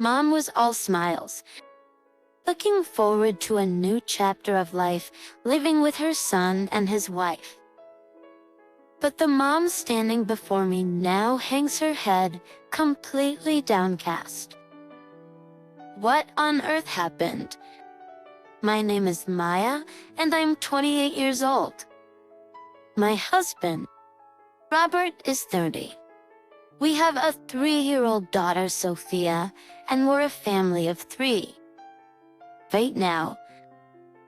Mom was all smiles, looking forward to a new chapter of life, living with her son and his wife. But the mom standing before me now hangs her head, completely downcast. What on earth happened? My name is Maya, and I'm 28 years old. My husband, Robert, is 30. We have a 3-year-old daughter, Sophia, and we're a family of 3. Right now,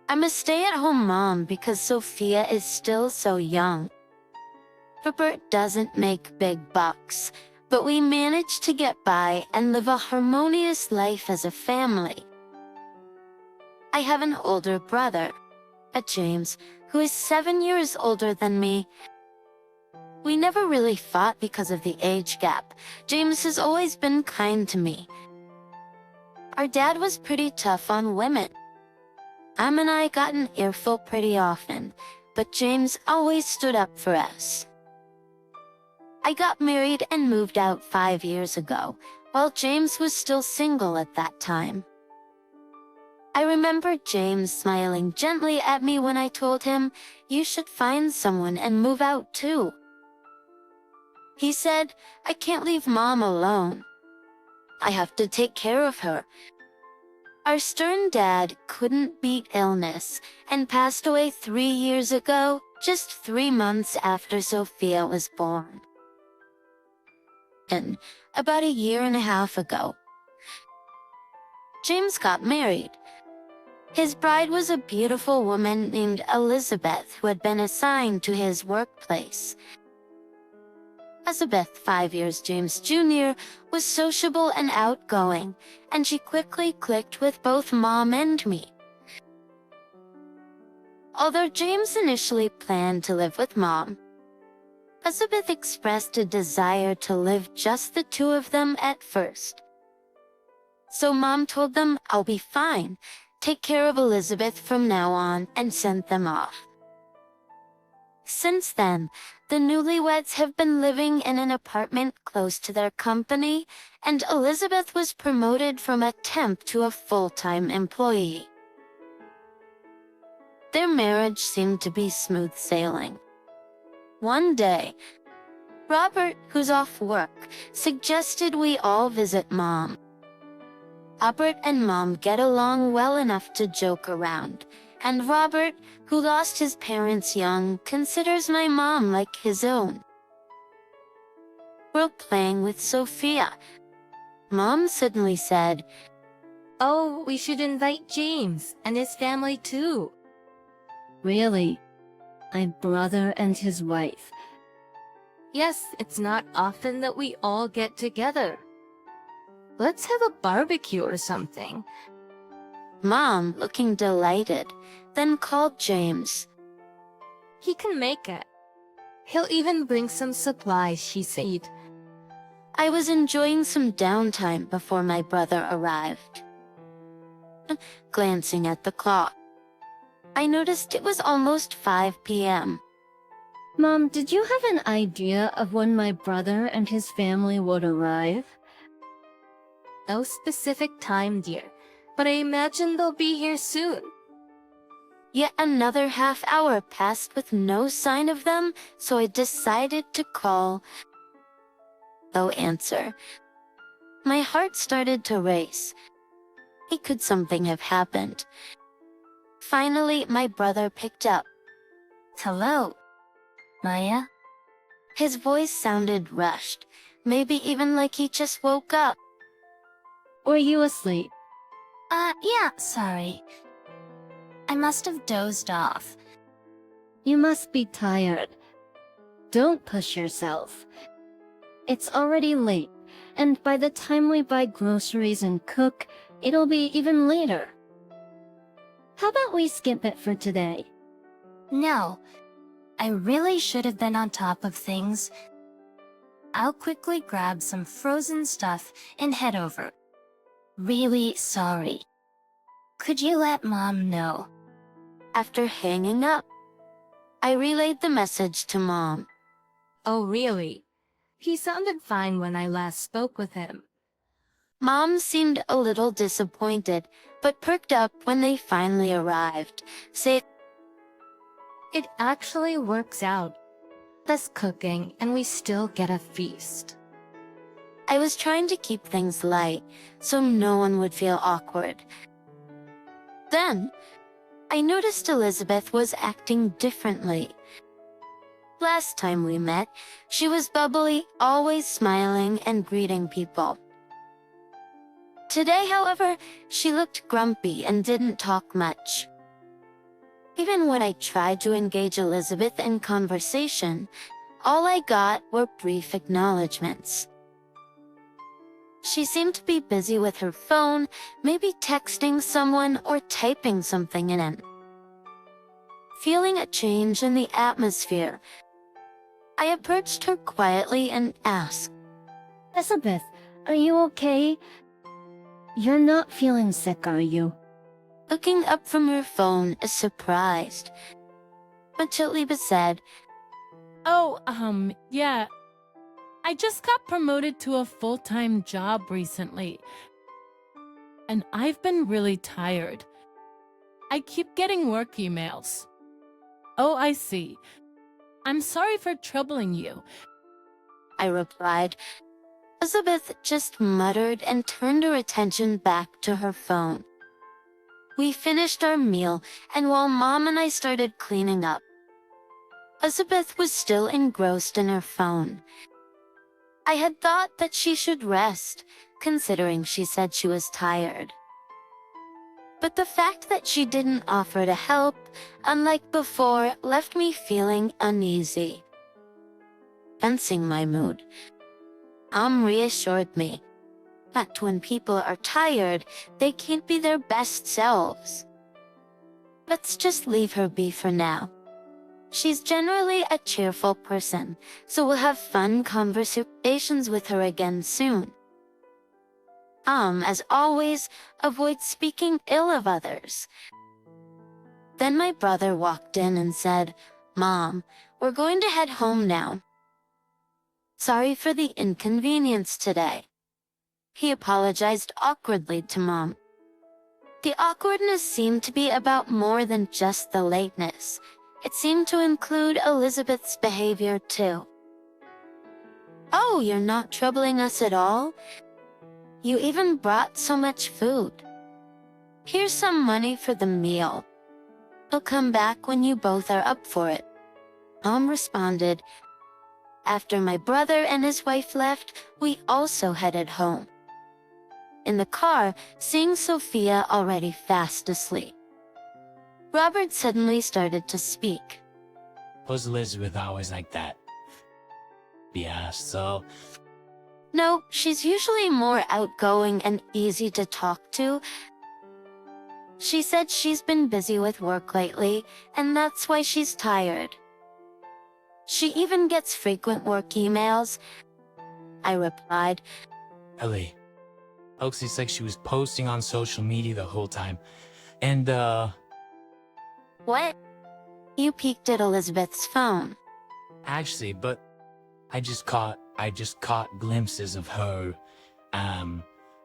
I'm a stay-at-home mom because Sophia is still so young. Robert doesn't make big bucks, but we manage to get by and live a harmonious life as a family. I have an older brother, James, who is 7 years older than me. We never really fought because of the age gap. James has always been kind to me. Our dad was pretty tough on women. Em and I got an earful pretty often, but James always stood up for us. I got married and moved out 5 years ago, while James was still single at that time. I remember James smiling gently at me when I told him, "You should find someone and move out too." He said, "I can't leave Mom alone. I have to take care of her." Our stern dad couldn't beat illness and passed away 3 years ago, just 3 months after Sophia was born. And about a year and a half ago, James got married. His bride was a beautiful woman named Elizabeth who had been assigned to his workplace. Elizabeth, 5 years James Jr., was sociable and outgoing, and she quickly clicked with both Mom and me. Although James initially planned to live with Mom, Elizabeth expressed a desire to live just the two of them at first. So Mom told them, "I'll be fine. Take care of Elizabeth from now on," and sent them off. Since then, the newlyweds have been living in an apartment close to their company, and Elizabeth was promoted from a temp to a full-time employee. Their marriage seemed to be smooth sailing. One day, Robert, who's off work, suggested we all visit Mom. Robert and Mom get along well enough to joke around, and Robert, who lost his parents young, considers my mom like his own. We're playing with Sophia. Mom suddenly said, "Oh, we should invite James and his family too." Really? My brother and his wife. Yes, it's not often that we all get together. Let's have a barbecue or something. Mom, looking delighted, then called James. He can make it. He'll even bring some supplies, she said. I was enjoying some downtime before my brother arrived. Glancing at the clock, I noticed it was almost 5 p.m. Mom, did you have an idea of when my brother and his family would arrive? No specific time, dear, but I imagine they'll be here soon. Yet another half hour passed with no sign of them, so I decided to call. No answer. My heart started to race. Could something have happened? Finally, my brother picked up. "Hello, Maya?" His voice sounded rushed, maybe even like he just woke up. Were you asleep? Yeah, sorry. I must have dozed off. You must be tired. Don't push yourself. It's already late, and by the time we buy groceries and cook, it'll be even later. How about we skip it for today? No, I really should have been on top of things. I'll quickly grab some frozen stuff and head over. Really sorry. Could you let Mom know? After hanging up, I relayed the message to Mom. Oh, really? He sounded fine when I last spoke with him. Mom seemed a little disappointed, but perked up when they finally arrived. It actually works out. Less cooking, and we still get a feast. I was trying to keep things light, so no one would feel awkward. Then, I noticed Elizabeth was acting differently. Last time we met, she was bubbly, always smiling and greeting people. Today, however, she looked grumpy and didn't talk much. Even when I tried to engage Elizabeth in conversation, all I got were brief acknowledgements. She seemed to be busy with her phone, maybe texting someone or typing something in it. Feeling a change in the atmosphere, I approached her quietly and asked, Elizabeth, are you okay? You're not feeling sick, are you? looking up from her phone, surprised. But Elizabeth said, Oh, yeah. I just got promoted to a full-time job recently. And I've been really tired. I keep getting work emails. Oh, I see. I'm sorry for troubling you. I replied. Elizabeth just muttered and turned her attention back to her phone. We finished our meal, and while Mom and I started cleaning up, Elizabeth was still engrossed in her phone. I had thought that she should rest, considering she said she was tired. But the fact that she didn't offer to help, unlike before, left me feeling uneasy. Sensing my mood, Mom reassured me that when people are tired, they can't be their best selves. Let's just leave her be for now. She's generally a cheerful person, so we'll have fun conversations with her again soon. As always, avoid speaking ill of others. Then my brother walked in and said, Mom, we're going to head home now. Sorry for the inconvenience today. He apologized awkwardly to Mom. The awkwardness seemed to be about more than just the lateness. It seemed to include Elizabeth's behavior too. Oh, you're not troubling us at all? You even brought so much food. Here's some money for the meal. I'll come back when you both are up for it. Mom responded. After my brother and his wife left, we also headed home. In the car, seeing Sophia already fast asleep, Robert suddenly started to speak. Was Elizabeth always like that? Yeah, so... No, she's usually more outgoing and easy to talk to. She said she's been busy with work lately, and that's why she's tired. She even gets frequent work emails. I replied, Ellie, looks like she was posting on social media the whole time. And, What? You peeked at Elizabeth's phone. actually, but I just caught glimpses of her,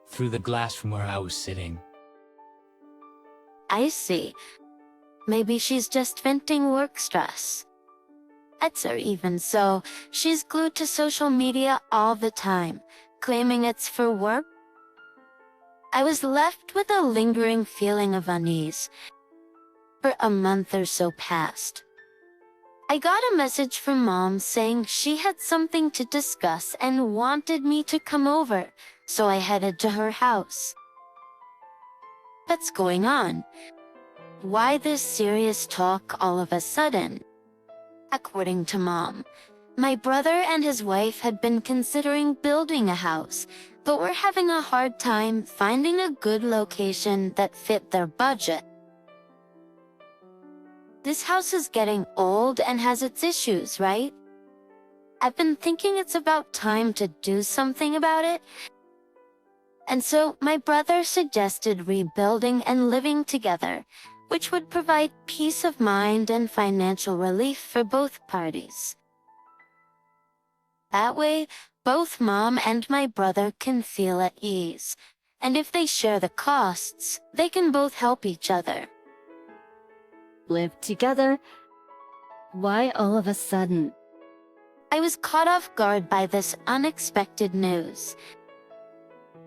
through the glass from where I was sitting. I see. Maybe she's just venting work stress. Or even so, she's glued to social media all the time, claiming it's for work. I was left with a lingering feeling of unease. For a month or so passed. I got a message from Mom saying she had something to discuss and wanted me to come over, so I headed to her house. What's going on? Why this serious talk all of a sudden? According to Mom, my brother and his wife had been considering building a house, but were having a hard time finding a good location that fit their budget. This house is getting old and has its issues, right? I've been thinking it's about time to do something about it. And so my brother suggested rebuilding and living together, which would provide peace of mind and financial relief for both parties. That way, both mom and my brother can feel at ease. And if they share the costs, they can both help each other. Live together? Why all of a sudden? I was caught off guard by this unexpected news.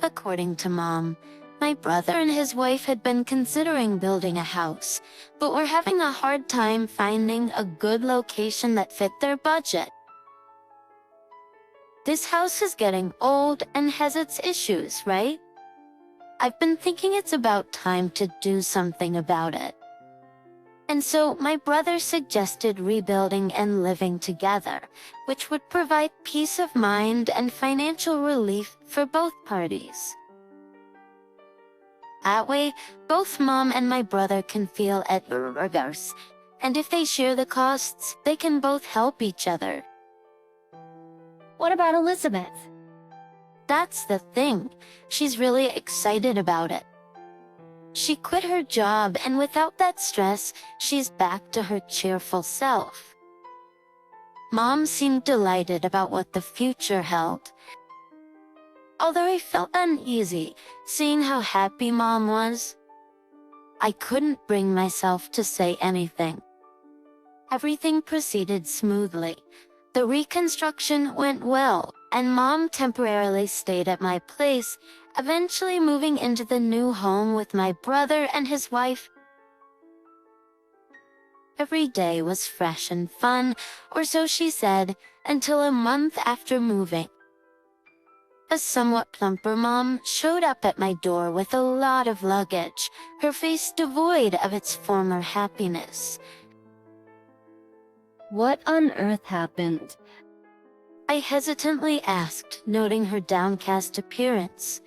According to Mom, my brother and his wife had been considering building a house, but were having a hard time finding a good location that fit their budget. This house is getting old and has its issues, right? I've been thinking it's about time to do something about it. And so my brother suggested rebuilding and living together, which would provide peace of mind and financial relief for both parties. That way, both mom and my brother can feel at ease, and if they share the costs, they can both help each other. What about Elizabeth? That's the thing. She's really excited about it. She quit her job, and without that stress, she's back to her cheerful self. Mom seemed delighted about what the future held. Although I felt uneasy, seeing how happy Mom was, I couldn't bring myself to say anything. Everything proceeded smoothly. The reconstruction went well, and Mom temporarily stayed at my place, eventually moving into the new home with my brother and his wife. Every day was fresh and fun, or so she said, until a month after moving. A somewhat plumper Mom showed up at my door with a lot of luggage, her face devoid of its former happiness. What on earth happened? I hesitantly asked, noting her downcast appearance.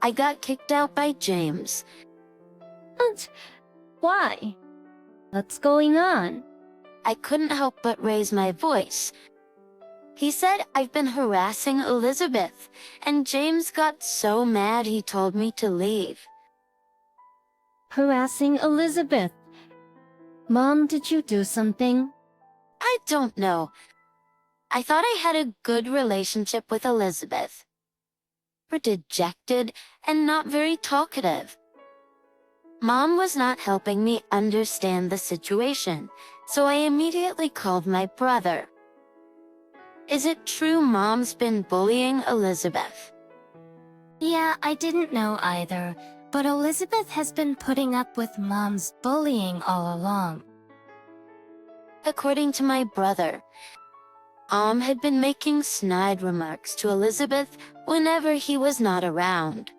I got kicked out by James. What? Why? What's going on? I couldn't help but raise my voice. He said I've been harassing Elizabeth, and James got so mad he told me to leave. Harassing Elizabeth? Mom, did you do something? I don't know. I thought I had a good relationship with Elizabeth. We're dejected and not very talkative. Mom was not helping me understand the situation, so I immediately called my brother. Is it true Mom's been bullying Elizabeth? Yeah, I didn't know either, but Elizabeth has been putting up with Mom's bullying all along. According to my brother, Mom had been making snide remarks to Elizabeth whenever he was not around.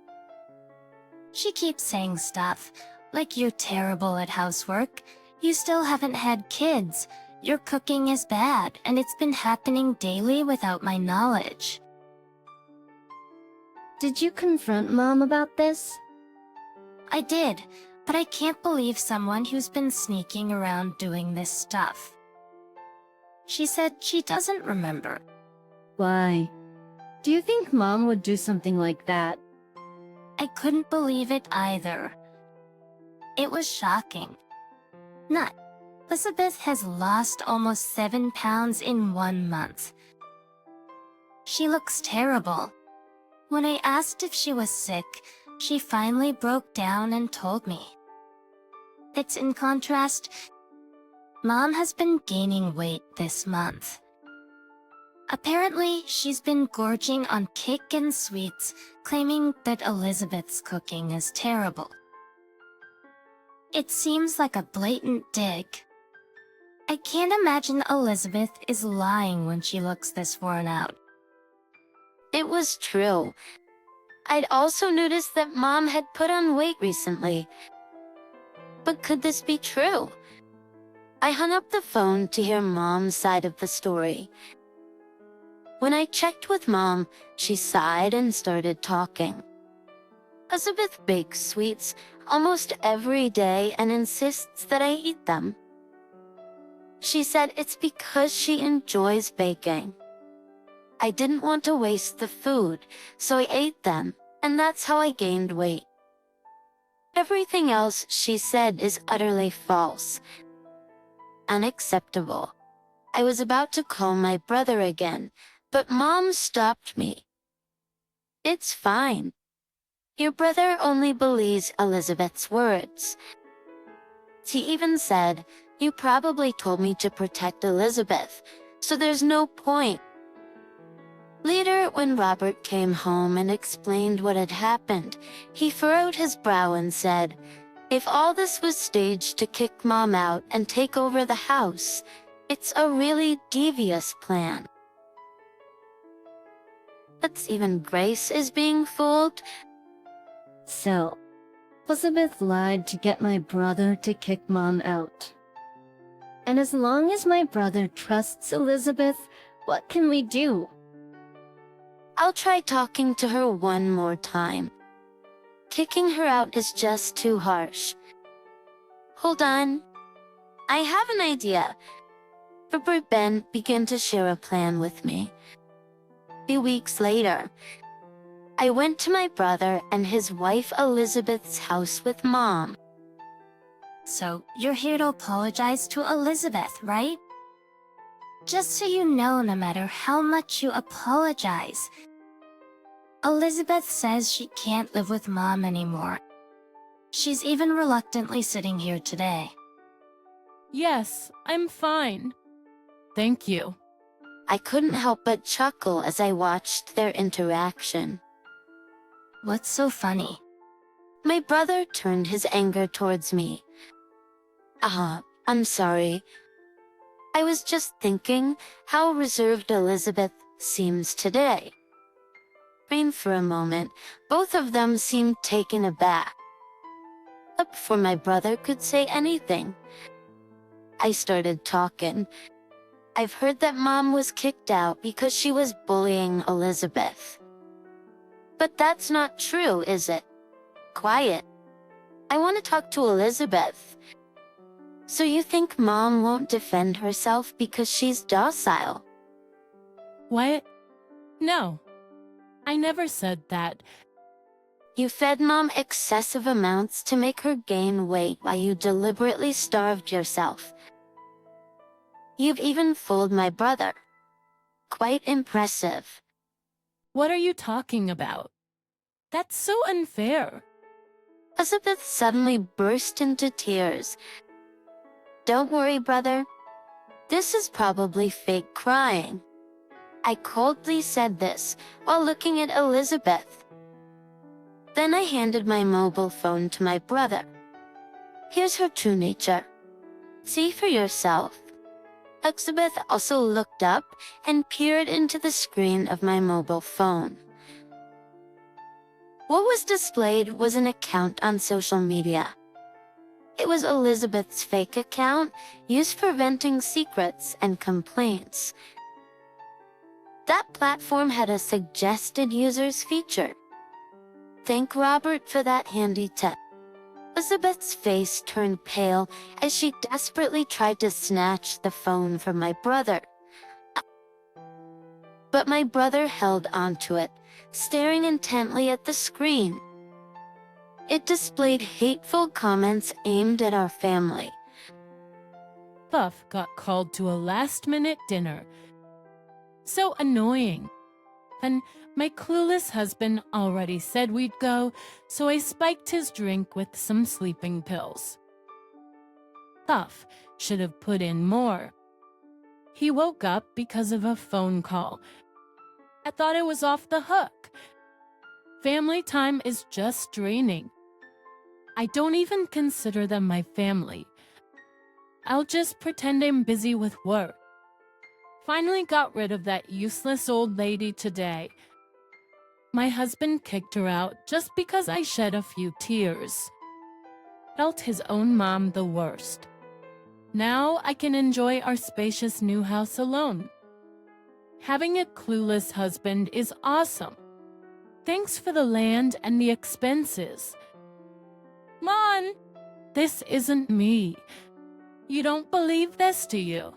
She keeps saying stuff, like you're terrible at housework, you still haven't had kids, your cooking is bad, and it's been happening daily without my knowledge. Did you confront Mom about this? I did, but I can't believe someone who's been sneaking around doing this stuff. She said she doesn't remember. Why? Do you think Mom would do something like that? I couldn't believe it either. It was shocking. Nut. Elizabeth has lost almost 7 pounds in 1 month. She looks terrible. When I asked if she was sick, she finally broke down and told me. That's in contrast, Mom has been gaining weight this month. Apparently, she's been gorging on cake and sweets, claiming that Elizabeth's cooking is terrible. It seems like a blatant dig. I can't imagine Elizabeth is lying when she looks this worn out. It was true. I'd also noticed that Mom had put on weight recently. But could this be true? I hung up the phone to hear Mom's side of the story. When I checked with Mom, she sighed and started talking. Elizabeth bakes sweets almost every day and insists that I eat them. She said it's because she enjoys baking. I didn't want to waste the food, so I ate them, and that's how I gained weight. Everything else she said is utterly false. Unacceptable. I was about to call my brother again, but Mom stopped me. It's fine. Your brother only believes Elizabeth's words. He even said, you probably told me to protect Elizabeth, so there's no point. Later, when Robert came home and explained what had happened, he furrowed his brow and said, if all this was staged to kick Mom out and take over the house, it's a really devious plan. But even Grace is being fooled. So, Elizabeth lied to get my brother to kick Mom out. And as long as my brother trusts Elizabeth, what can we do? I'll try talking to her one more time. Kicking her out is just too harsh. Hold on. I have an idea. Robert Ben began to share a plan with me. A few weeks later, I went to my brother and his wife Elizabeth's house with Mom. So, you're here to apologize to Elizabeth, right? Just so you know, no matter how much you apologize, Elizabeth says she can't live with Mom anymore. She's even reluctantly sitting here today. Yes, I'm fine. Thank you. I couldn't help but chuckle as I watched their interaction. What's so funny? My brother turned his anger towards me. I'm sorry. I was just thinking how reserved Elizabeth seems today. For a moment, both of them seemed taken aback. But before my brother could say anything, I started talking. I've heard that Mom was kicked out because she was bullying Elizabeth. But that's not true, is it? Quiet. I want to talk to Elizabeth. So you think Mom won't defend herself because she's docile? What? No. I never said that. You fed Mom excessive amounts to make her gain weight while you deliberately starved yourself. You've even fooled my brother. Quite impressive. What are you talking about? That's so unfair. Elizabeth suddenly burst into tears. Don't worry, brother. This is probably fake crying. I coldly said this while looking at Elizabeth. Then I handed my mobile phone to my brother. Here's her true nature. See for yourself. Elizabeth also looked up and peered into the screen of my mobile phone. What was displayed was an account on social media. It was Elizabeth's fake account used for venting secrets and complaints. That platform had a suggested users feature. Thank Robert for that handy tip. Elizabeth's face turned pale as she desperately tried to snatch the phone from my brother. But my brother held onto it, staring intently at the screen. It displayed hateful comments aimed at our family. Buff got called to a last-minute dinner. So annoying. And my clueless husband already said we'd go, so I spiked his drink with some sleeping pills. Buff should have put in more. He woke up because of a phone call. I thought it was off the hook. Family time is just draining. I don't even consider them my family. I'll just pretend I'm busy with work. Finally got rid of that useless old lady today. My husband kicked her out just because I shed a few tears. Felt his own mom the worst. Now I can enjoy our spacious new house alone. Having a clueless husband is awesome. Thanks for the land and the expenses. Mom, this isn't me. You don't believe this, do you?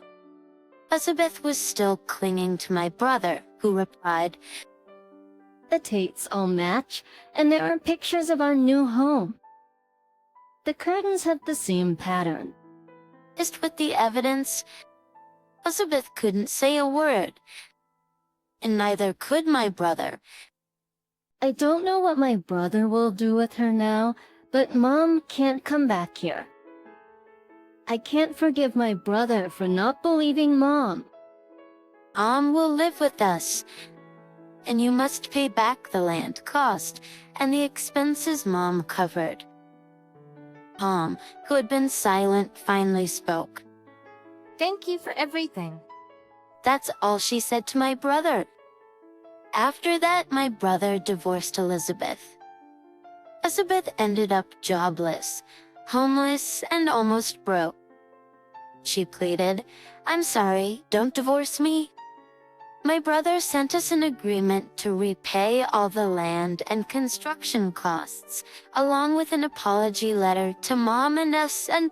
Elizabeth was still clinging to my brother, who replied, The dates all match, and there are pictures of our new home. The curtains have the same pattern. Just with the evidence. Elizabeth couldn't say a word, and neither could my brother. I don't know what my brother will do with her now, but Mom can't come back here. I can't forgive my brother for not believing Mom. Mom will live with us, and you must pay back the land cost and the expenses Mom covered. Mom, who had been silent, finally spoke. Thank you for everything. That's all she said to my brother. After that, my brother divorced Elizabeth. Elizabeth ended up jobless, homeless, and almost broke. She pleaded, "I'm sorry, don't divorce me." My brother sent us an agreement to repay all the land and construction costs, along with an apology letter to Mom and us, and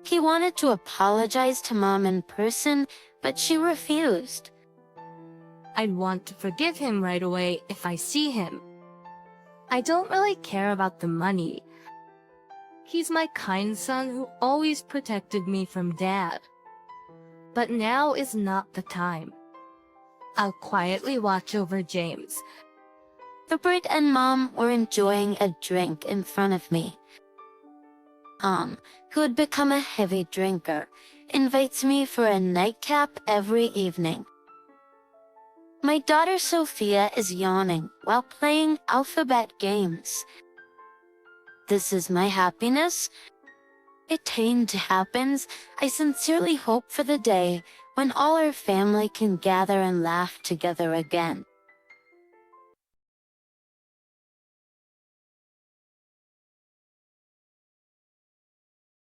he wanted to apologize to Mom in person, but she refused. I'd want to forgive him right away if I see him. I don't really care about the money. He's my kind son who always protected me from Dad. But now is not the time. I'll quietly watch over James. Robert and Mom were enjoying a drink in front of me. Mom, who had become a heavy drinker, invites me for a nightcap every evening. My daughter Sophia is yawning while playing alphabet games. This is my happiness. It happens. I sincerely hope for the day when all our family can gather and laugh together again.